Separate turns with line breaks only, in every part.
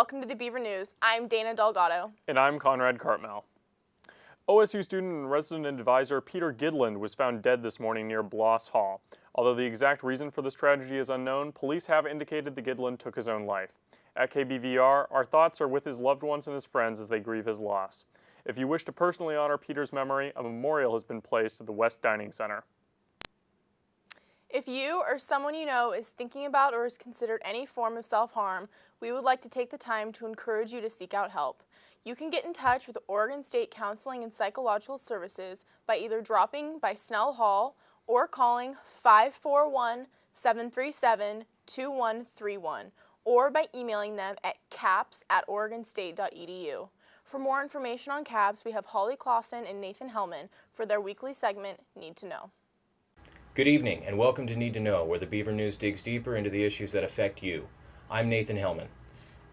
welcome to the Beaver News. I'm Dana Delgado.
And I'm Conrad Cartmell. OSU student and resident advisor Peter Gidlund was found dead this morning near Bloss Hall. Although the exact reason for this tragedy is unknown, police have indicated that Gidlund took his own life. At KBVR, our thoughts are with his loved ones and his friends as they grieve his loss. If you wish to personally honor Peter's memory, a memorial has been placed at the West Dining Center.
If you or someone you know is thinking about or has considered any form of self-harm, we would like to take the time to encourage you to seek out help. You can get in touch with Oregon State Counseling and Psychological Services by either dropping by Snell Hall or calling 541-737-2131 or by emailing them at caps@oregonstate.edu. For more information on CAPS, we have Holly Clausen and Nathan Hellman for their weekly segment, Need to Know.
Good evening and welcome to Need to Know, where the Beaver News digs deeper into the issues that affect you. I'm Nathan Hellman.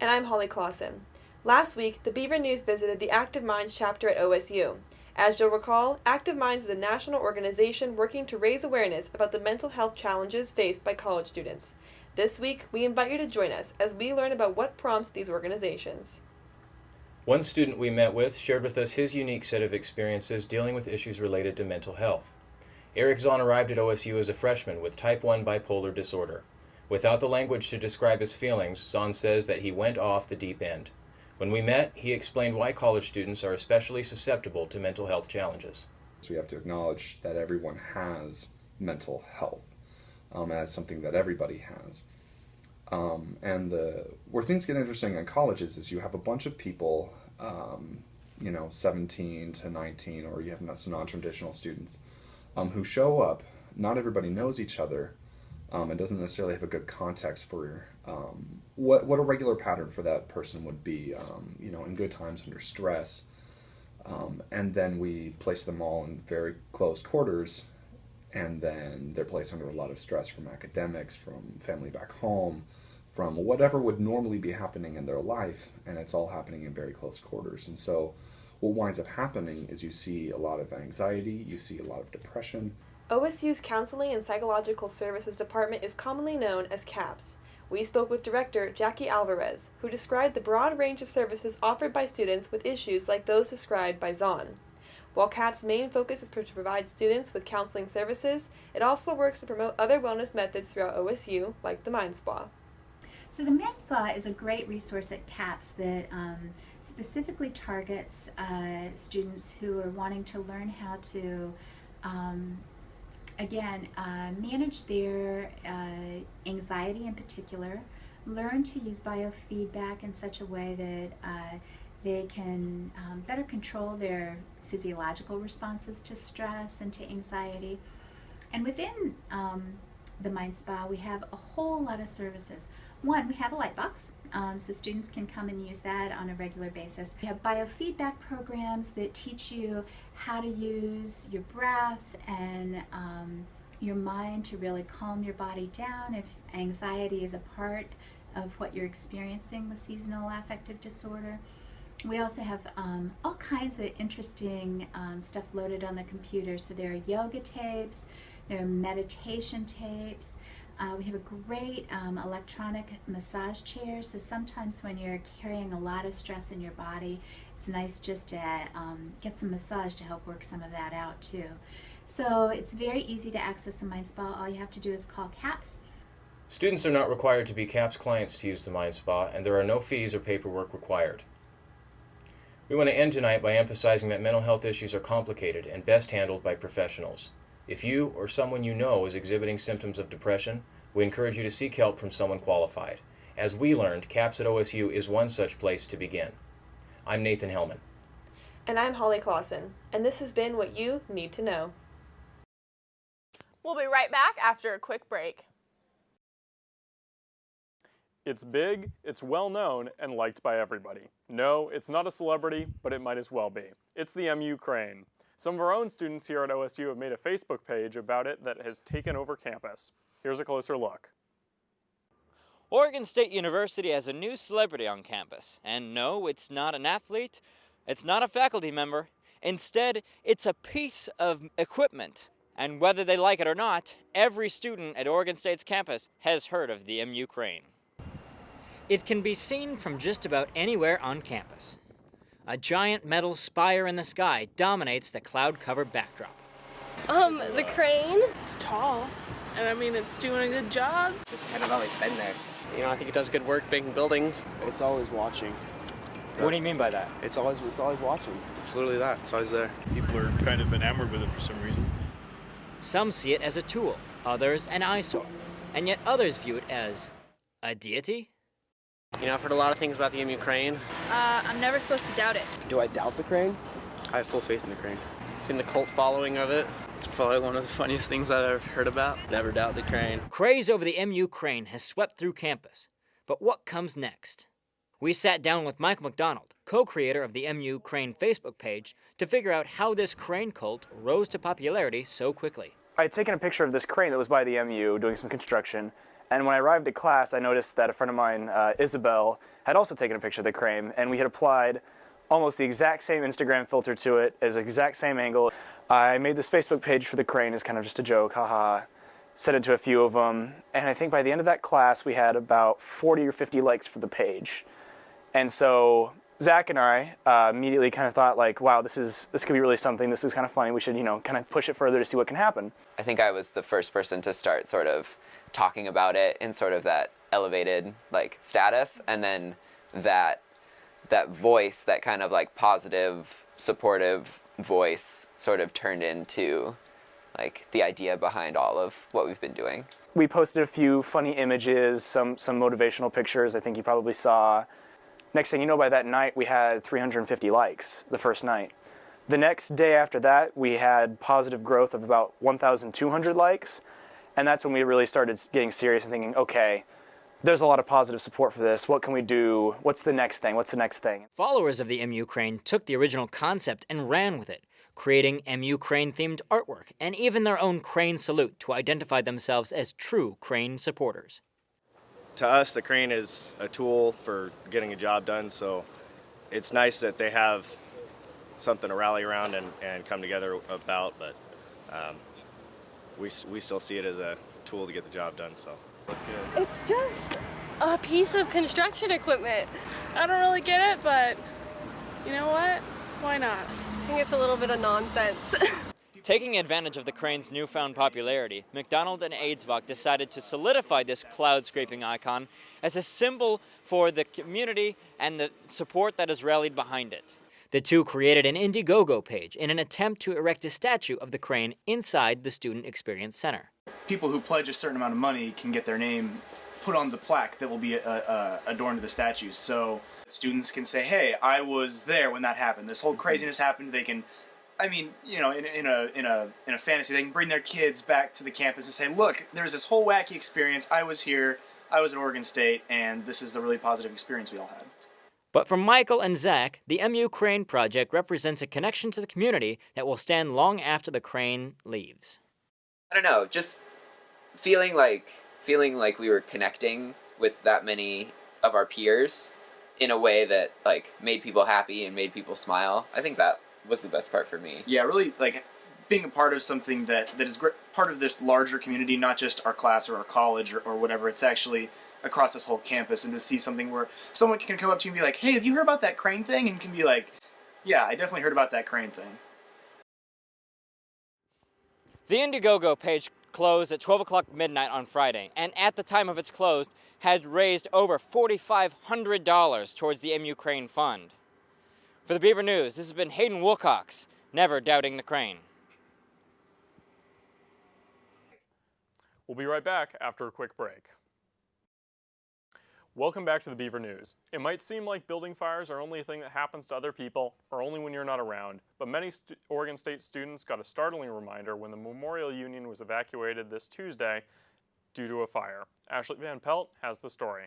And I'm Holly Clausen. Last week, the Beaver News visited the Active Minds chapter at OSU. As you'll recall, Active Minds is a national organization working to raise awareness about the mental health challenges faced by college students. This week, we invite you to join us as we learn about what prompts these organizations.
One student we met with shared with us his unique set of experiences dealing with issues related to mental health. Eric Zahn arrived at OSU as a freshman with type 1 bipolar disorder. Without the language to describe his feelings, Zahn says that he went off the deep end. When we met, he explained why college students are especially susceptible to mental health challenges.
So we have to acknowledge that everyone has mental health as something that everybody has. Where things get interesting in colleges is you have a bunch of people, 17 to 19, or you have some non-traditional students who show up. Not everybody knows each other and doesn't necessarily have a good context for what a regular pattern for that person would be, in good times under stress. And then we place them all in very close quarters, and then they're placed under a lot of stress from academics, from family back home, from whatever would normally be happening in their life, and it's all happening in very close quarters. And so what winds up happening is you see a lot of anxiety, you see a lot of depression.
OSU's Counseling and Psychological Services Department is commonly known as CAPS. We spoke with Director Jackie Alvarez, who described the broad range of services offered by students with issues like those described by Zahn. While CAP's main focus is to provide students with counseling services, it also works to promote other wellness methods throughout OSU, like the Mind Spa.
So the Mind Spa is a great resource at CAPS that specifically targets students who are wanting to learn how to, manage their anxiety in particular, learn to use biofeedback in such a way that they can better control their physiological responses to stress and to anxiety. And within the Mind Spa, we have a whole lot of services. One, we have a light box, so students can come and use that on a regular basis. We have biofeedback programs that teach you how to use your breath and your mind to really calm your body down if anxiety is a part of what you're experiencing with seasonal affective disorder. We also have all kinds of interesting stuff loaded on the computer. So there are yoga tapes, there are meditation tapes. We have a great electronic massage chair, so sometimes when you're carrying a lot of stress in your body, it's nice just to get some massage to help work some of that out too. So it's very easy to access the Mind Spa. All you have to do is call CAPS.
Students are not required to be CAPS clients to use the Mind Spa, and there are no fees or paperwork required. We want to end tonight by emphasizing that mental health issues are complicated and best handled by professionals. If you or someone you know is exhibiting symptoms of depression, we encourage you to seek help from someone qualified. As we learned, CAPS at OSU is one such place to begin. I'm Nathan Hellman.
And I'm Holly Clausen, and this has been What You Need to Know.
We'll be right back after a quick break.
It's big, it's well known, and liked by everybody. No, it's not a celebrity, but it might as well be. It's the MU Crane. Some of our own students here at OSU have made a Facebook page about it that has taken over campus. Here's a closer look.
Oregon State University has a new celebrity on campus. And no, it's not an athlete, it's not a faculty member. Instead, it's a piece of equipment. And whether they like it or not, every student at Oregon State's campus has heard of the MU Crane. It can be seen from just about anywhere on campus. A giant metal spire in the sky dominates the cloud-covered backdrop.
The crane.
It's tall, and I mean, it's doing a good job.
It's just kind of always been there.
You know, I think it does good work making buildings.
It's always watching.
What do you mean by that?
It's always watching.
It's literally that. It's always there.
People are kind of enamored with it for some reason.
Some see it as a tool, others an eyesore, and yet others view it as a deity?
You know, I've heard a lot of things about the MU crane.
I'm never supposed to doubt it.
Do I doubt the crane?
I have full faith in the crane. Seen the cult following of it.
It's probably one of the funniest things I've ever heard about. Never doubt the crane.
Craze over the MU crane has swept through campus. But what comes next? We sat down with Michael McDonald, co-creator of the MU Crane Facebook page, to figure out how this crane cult rose to popularity so quickly.
I had taken a picture of this crane that was by the MU doing some construction, and when I arrived at class, I noticed that a friend of mine, Isabel, had also taken a picture of the crane, and we had applied almost the exact same Instagram filter to it, as the exact same angle. I made this Facebook page for the crane as kind of just a joke, haha. Sent it to a few of them, and I think by the end of that class, we had about 40 or 50 likes for the page. And so Zach and I immediately kind of thought, like, wow, this could be really something. This is kind of funny. We should, kind of push it further to see what can happen.
I think I was the first person to start sort of talking about it in sort of that elevated, like, status, and then that voice, that kind of, like, positive, supportive voice sort of turned into, like, the idea behind all of what we've been doing.
We posted a few funny images, some motivational pictures I think you probably saw. Next thing you know, by that night, we had 350 likes the first night. The next day after that, we had positive growth of about 1,200 likes, and that's when we really started getting serious and thinking, okay, there's a lot of positive support for this. What can we do? What's the next thing? What's the next thing?
Followers of the MU crane took the original concept and ran with it, creating MU crane-themed artwork and even their own crane salute to identify themselves as true crane supporters.
To us, the crane is a tool for getting a job done, so it's nice that they have something to rally around and come together about, but we still see it as a tool to get the job done. So
It's just a piece of construction equipment.
I don't really get it, but you know what? Why not?
I think it's a little bit of nonsense.
Taking advantage of the crane's newfound popularity, McDonald and Aidsvok decided to solidify this cloud-scraping icon as a symbol for the community and the support that has rallied behind it. The two created an Indiegogo page in an attempt to erect a statue of the crane inside the Student Experience Center.
People who pledge a certain amount of money can get their name put on the plaque that will be adorned to the statue. So students can say, hey, I was there when that happened. This whole craziness happened. They can, in a fantasy, they can bring their kids back to the campus and say, look, there was this whole wacky experience. I was here, I was at Oregon State, and this is the really positive experience we all had.
But for Michael and Zach, the MU Crane Project represents a connection to the community that will stand long after the crane leaves.
I don't know, just feeling like we were connecting with that many of our peers in a way that, like, made people happy and made people smile. I think that was the best part for me.
Yeah, really, like, being a part of something that is part of this larger community, not just our class or our college or whatever. It's actually across this whole campus, and to see something where someone can come up to you and be like, hey, have you heard about that crane thing? And can be like, yeah, I definitely heard about that crane thing.
The Indiegogo page closed at 12 o'clock midnight on Friday, and at the time of its close, had raised over $4,500 towards the MU Crane Fund. For the Beaver News, this has been Hayden Wilcox, never doubting the crane.
We'll be right back after a quick break. Welcome back to the Beaver News. It might seem like building fires are only a thing that happens to other people or only when you're not around, but many Oregon State students got a startling reminder when the Memorial Union was evacuated this Tuesday due to a fire. Ashley Van Pelt has the story.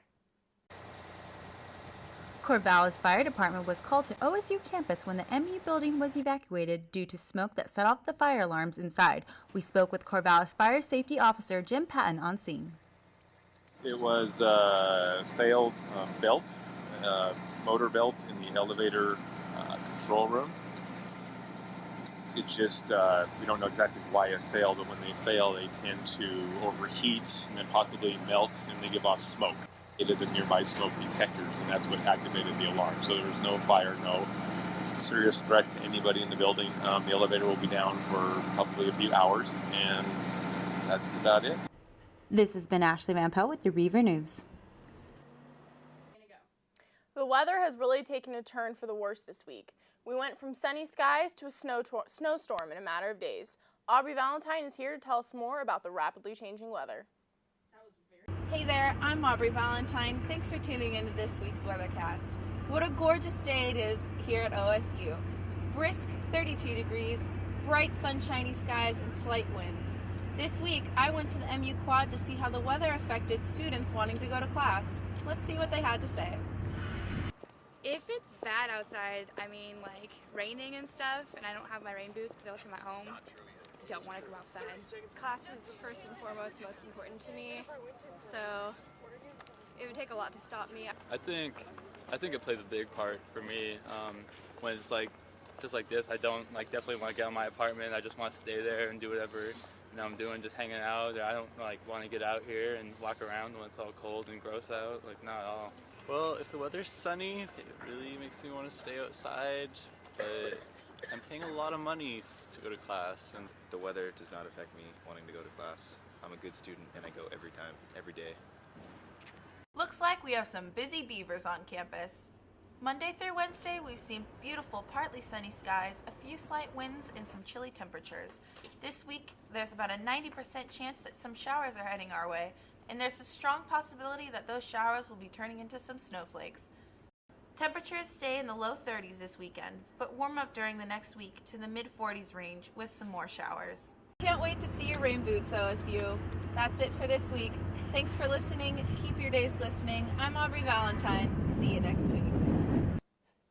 Corvallis Fire Department was called to OSU campus when the MU building was evacuated due to smoke that set off the fire alarms inside. We spoke with Corvallis Fire Safety Officer Jim Patton on scene.
It was a failed belt, motor belt in the elevator control room. It's just, we don't know exactly why it failed, but when they fail, they tend to overheat and then possibly melt, and they give off smoke. the nearby smoke detectors, and that's what activated the alarm. So there was no fire, no serious threat to anybody in the building. The elevator will be down for probably a few hours, and that's about it.
This has been Ashley Van Pelt with your Beaver News.
The weather has really taken a turn for the worse this week. We went from sunny skies to a snowstorm in a matter of days. Aubrey Valentine is here to tell us more about the rapidly changing weather.
Hey there, I'm Aubrey Valentine. Thanks for tuning into this week's weathercast. What a gorgeous day it is here at OSU. Brisk 32 degrees, bright sunshiny skies, and slight winds. This week, I went to the MU Quad to see how the weather affected students wanting to go to class. Let's see what they had to say.
If it's bad outside, I mean like raining and stuff, and I don't have my rain boots because I left them at home, I don't want to go outside.
Class is first and foremost most important to me, so it would take a lot to stop me.
I think it plays a big part for me. When it's like just like this, I don't definitely want to get out of my apartment. I just want to stay there and do whatever I'm doing, just hanging out. I don't want to get out here and walk around when it's all cold and gross out. Not at all.
Well, if the weather's sunny, it really makes me want to stay outside, but I'm paying a lot of money to go to class, and
the weather does not affect me wanting to go to class. I'm a good student and I go every time, every day.
Looks like we have some busy Beavers on campus. Monday through Wednesday, we've seen beautiful, partly sunny skies, a few slight winds, and some chilly temperatures. This week, there's about a 90% chance that some showers are heading our way, and there's a strong possibility that those showers will be turning into some snowflakes. Temperatures stay in the low 30s this weekend, but warm up during the next week to the mid-40s range with some more showers. Can't wait to see your rain boots, OSU. That's it for this week. Thanks for listening. Keep your days glistening. I'm Aubrey Valentine. See you next week.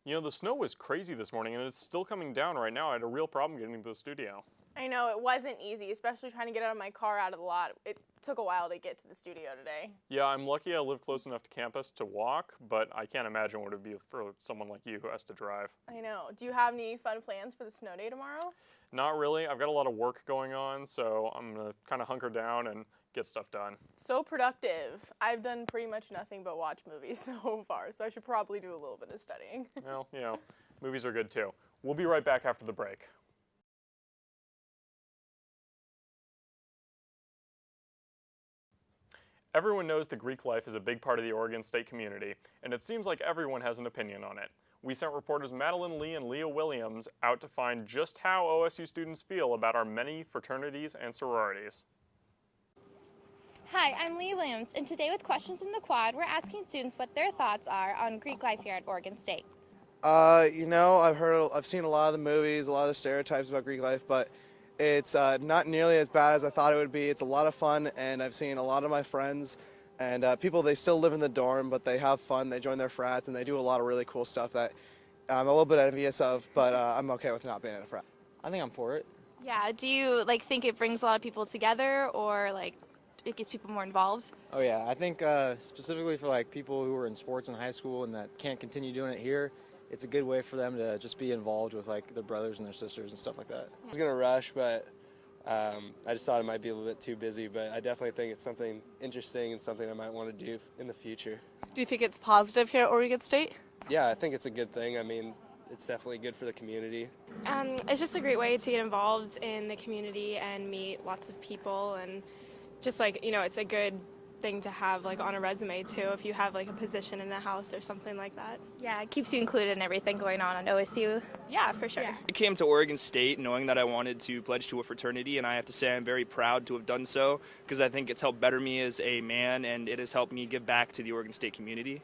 You know, the snow was crazy this morning, and it's still coming down right now. I had a real problem getting to the studio.
I know, it wasn't easy, especially trying to get out of my car out of the lot. It took a while to get to the studio today.
Yeah, I'm lucky I live close enough to campus to walk, but I can't imagine what it would be for someone like you who has to drive.
I know. Do you have any fun plans for the snow day tomorrow?
Not really. I've got a lot of work going on, so I'm going to kind of hunker down and get stuff done.
So productive. I've done pretty much nothing but watch movies so far, so I should probably do a little bit of studying.
Well, you know, movies are good too. We'll be right back after the break. Everyone knows the Greek life is a big part of the Oregon State community, and it seems like everyone has an opinion on it. We sent reporters Madeline Lee and Leah Williams out to find just how OSU students feel about our many fraternities and sororities.
Hi, I'm Leah Williams, and today with Questions in the Quad, we're asking students what their thoughts are on Greek life here at Oregon State.
You know, I've seen a lot of the movies, a lot of the stereotypes about Greek life, but it's not nearly as bad as I thought it would be. It's a lot of fun, and I've seen a lot of my friends and people, they still live in the dorm, but they have fun. They join their frats, and they do a lot of really cool stuff that I'm a little bit envious of, but I'm okay with not being in a frat.
I think I'm for it.
Yeah, do you think it brings a lot of people together, or it gets people more involved?
Oh yeah, I think specifically for people who were in sports in high school and that can't continue doing it here, it's a good way for them to just be involved with their brothers and their sisters and stuff like that.
I was gonna rush, but I just thought it might be a little bit too busy, but I definitely think it's something interesting and something I might want to do in the future.
Do you think it's positive here at Oregon State?
Yeah, I think it's a good thing. I mean, it's definitely good for the community.
It's just a great way to get involved in the community and meet lots of people, and just it's a good thing to have on a resume too if you have a position in the house or something like that.
Yeah, it keeps you included in everything going on OSU.
Yeah, for sure.
I came to Oregon State knowing that I wanted to pledge to a fraternity, and I have to say I'm very proud to have done so because I think it's helped better me as a man, and it has helped me give back to the Oregon State community.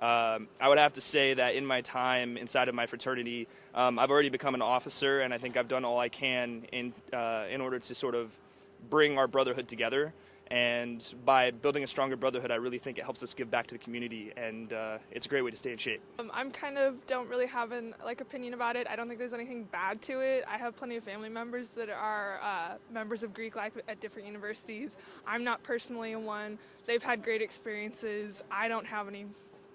I would have to say that in my time inside of my fraternity, I've already become an officer, and I think I've done all I can in order to sort of bring our brotherhood together. And by building a stronger brotherhood, I really think it helps us give back to the community, and it's a great way to stay in shape.
I'm don't really have an opinion about it. I don't think there's anything bad to it. I have plenty of family members that are members of Greek life at different universities. I'm not personally in one. They've had great experiences. I don't have any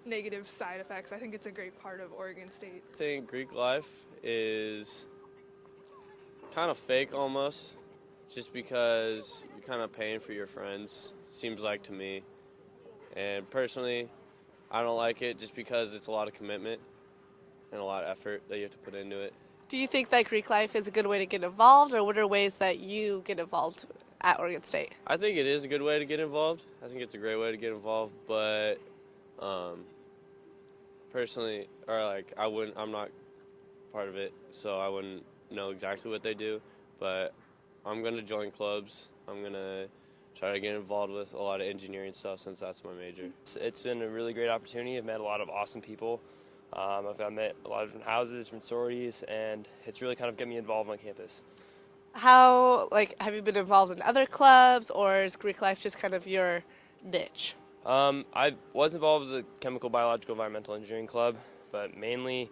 negative side effects. I think it's a great part of Oregon State.
I think Greek life is kind of fake almost, just because you're kind of paying for your friends, seems like to me. And personally, I don't like it just because it's a lot of commitment and a lot of effort that you have to put into it.
Do you think that Greek life is a good way to get involved, or what are ways that you get involved at Oregon State?
I think it is a good way to get involved. I think it's a great way to get involved, but personally, I'm not part of it, so I wouldn't know exactly what they do, but I'm going to join clubs. I'm going to try to get involved with a lot of engineering stuff since that's my major.
It's been a really great opportunity. I've met a lot of awesome people. I've met a lot of different houses, different sororities, and it's really kind of got me involved on campus.
How, have you been involved in other clubs, or is Greek life just kind of your niche?
I was involved with the Chemical, Biological, Environmental Engineering Club, but mainly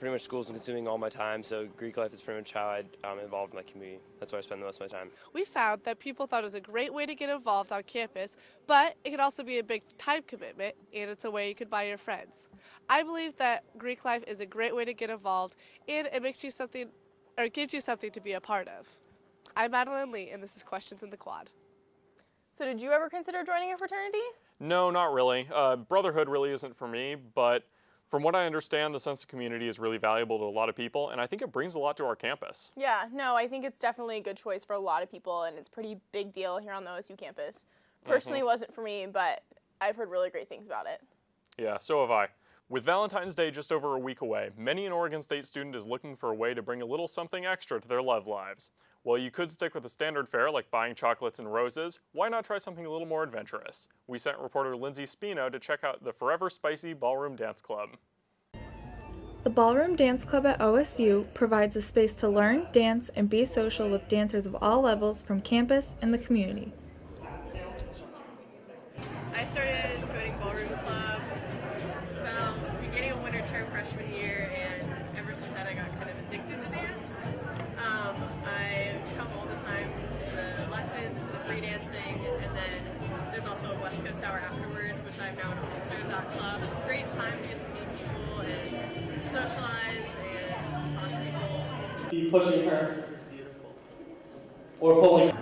pretty much schools and consuming all my time, so Greek life is pretty much how I'm involved in my community. That's where I spend the most of my time.
We found that people thought it was a great way to get involved on campus, but it could also be a big time commitment, and it's a way you could buy your friends. I believe that Greek life is a great way to get involved, and it makes you something, or gives you something to be a part of. I'm Madeline Lee, and this is Questions in the Quad.
So did you ever consider joining a fraternity?
No, not really. Brotherhood really isn't for me, but from what I understand, the sense of community is really valuable to a lot of people, and I think it brings a lot to our campus.
Yeah, no, I think it's definitely a good choice for a lot of people, and it's a pretty big deal here on the OSU campus. Personally, it wasn't for me, but I've heard really great things about it.
Yeah, so have I. With Valentine's Day just over a week away, many an Oregon State student is looking for a way to bring a little something extra to their love lives. While you could stick with the standard fare like buying chocolates and roses, why not try something a little more adventurous? We sent reporter Lindsay Spino to check out the Forever Spicy Ballroom Dance Club.
The Ballroom Dance Club at OSU provides a space to learn, dance, and be social with dancers of all levels from campus and the community.
I started joining Ballroom Club about beginning of winter term freshman year, and ever since that I got kind of addicted to dance. I come all the time to the lessons, to the free dancing, and then there's also a West Coast hour afterwards, which I'm now an officer of that club. It's a great time to get to meet people and socialize and talk to people.
Be pushing her. This is beautiful. Or pulling.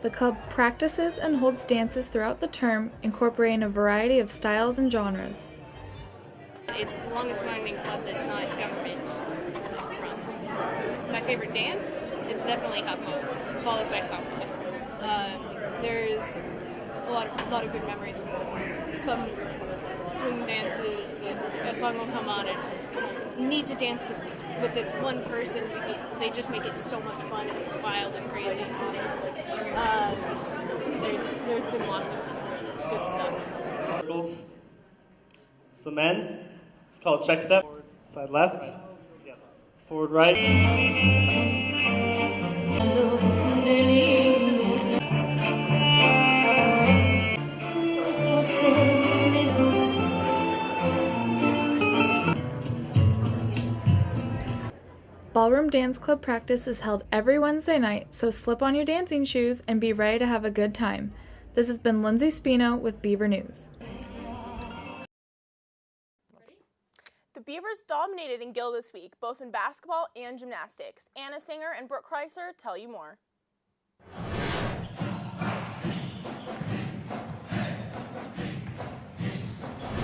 The club practices and holds dances throughout the term, incorporating a variety of styles and genres.
It's the longest running club that's not government run. My favorite dance, it's definitely hustle, followed by samba. There's a lot of good memories. Some swing dances that a song will come on and you need to dance with this one person because they just make it so much fun. It's wild and crazy. There's been lots of good stuff.
Circles. Some men. It's called check step. Side left. Forward right.
Ballroom Dance Club practice is held every Wednesday night, so slip on your dancing shoes and be ready to have a good time. This has been Lindsay Spino with Beaver News.
The Beavers dominated in Gill this week, both in basketball and gymnastics. Anna Singer and Brooke Kreiser tell you more.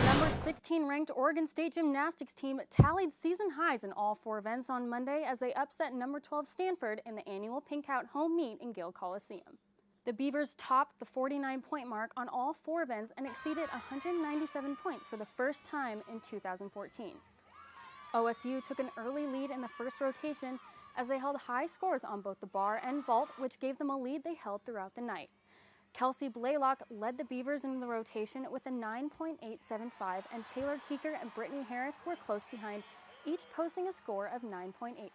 Number 16 ranked Oregon State gymnastics team tallied season highs in all 4 events on Monday as they upset number 12 Stanford in the annual Pink Out home meet in Gill Coliseum. The Beavers topped the 49-point mark on all 4 events and exceeded 197 points for the first time in 2014. OSU took an early lead in the first rotation as they held high scores on both the bar and vault, which gave them a lead they held throughout the night. Kelsey Blaylock led the Beavers in the rotation with a 9.875, and Taylor Keeker and Brittany Harris were close behind, each posting a score of 9.85.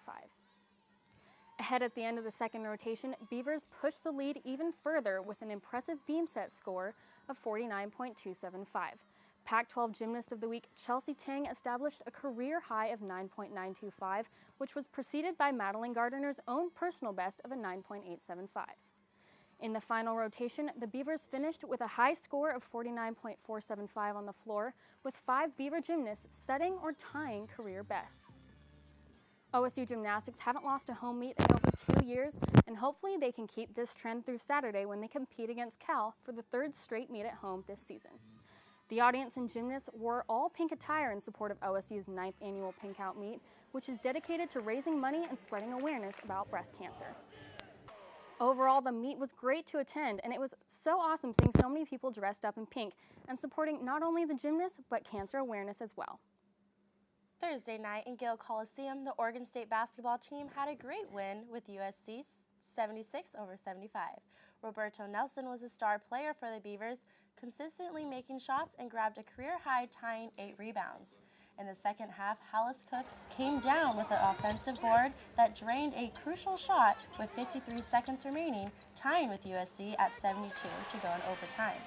Ahead at the end of the second rotation, Beavers pushed the lead even further with an impressive beam set score of 49.275. Pac-12 Gymnast of the Week Chelsea Tang established a career high of 9.925, which was preceded by Madeline Gardner's own personal best of a 9.875. In the final rotation, the Beavers finished with a high score of 49.475 on the floor, with 5 Beaver gymnasts setting or tying career bests. OSU gymnastics haven't lost a home meet in over 2 years, and hopefully they can keep this trend through Saturday when they compete against Cal for the 3rd straight meet at home this season. The audience and gymnasts wore all pink attire in support of OSU's 9th annual Pink Out Meet, which is dedicated to raising money and spreading awareness about breast cancer. Overall, the meet was great to attend, and it was so awesome seeing so many people dressed up in pink and supporting not only the gymnasts, but cancer awareness as well.
Thursday night in Gill Coliseum, the Oregon State basketball team had a great win with USC 76-75. Roberto Nelson was a star player for the Beavers, consistently making shots and grabbed a career-high tying 8 rebounds. In the second half, Hollis Cook came down with an offensive board that drained a crucial shot with 53 seconds remaining, tying with USC at 72 to go in overtime.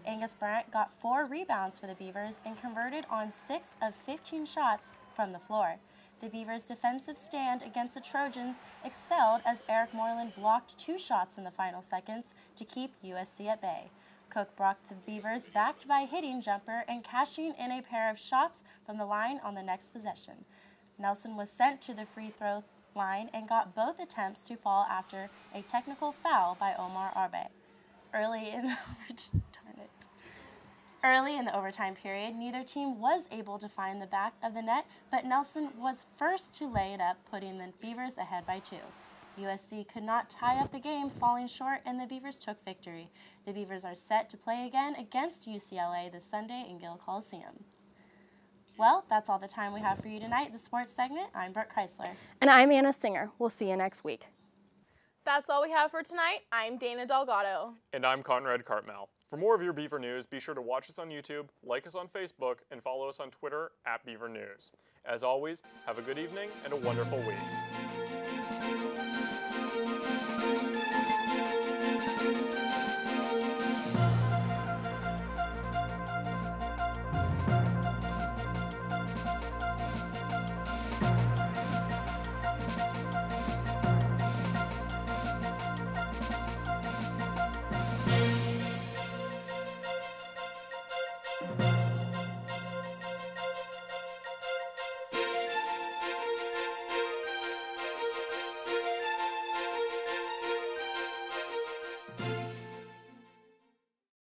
Angus Brandt got 4 rebounds for the Beavers and converted on 6 of 15 shots from the floor. The Beavers' defensive stand against the Trojans excelled as Eric Moreland blocked 2 shots in the final seconds to keep USC at bay. Cook brought the Beavers back by hitting jumper and cashing in a pair of shots from the line on the next possession. Nelson was sent to the free throw line and got both attempts to fall after a technical foul by Omar Arbe. Early in the overtime period, neither team was able to find the back of the net, but Nelson was first to lay it up, putting the Beavers ahead by 2. USC could not tie up the game, falling short, and the Beavers took victory. The Beavers are set to play again against UCLA this Sunday in Gill Coliseum. Well, that's all the time we have for you tonight, the sports segment. I'm Brooke Chrysler.
And I'm Anna Singer. We'll see you next week.
That's all we have for tonight. I'm Dana Delgado.
And I'm Conrad Cartmell. For more of your Beaver news, be sure to watch us on YouTube, like us on Facebook, and follow us on Twitter @Beaver News. As always, have a good evening and a wonderful week.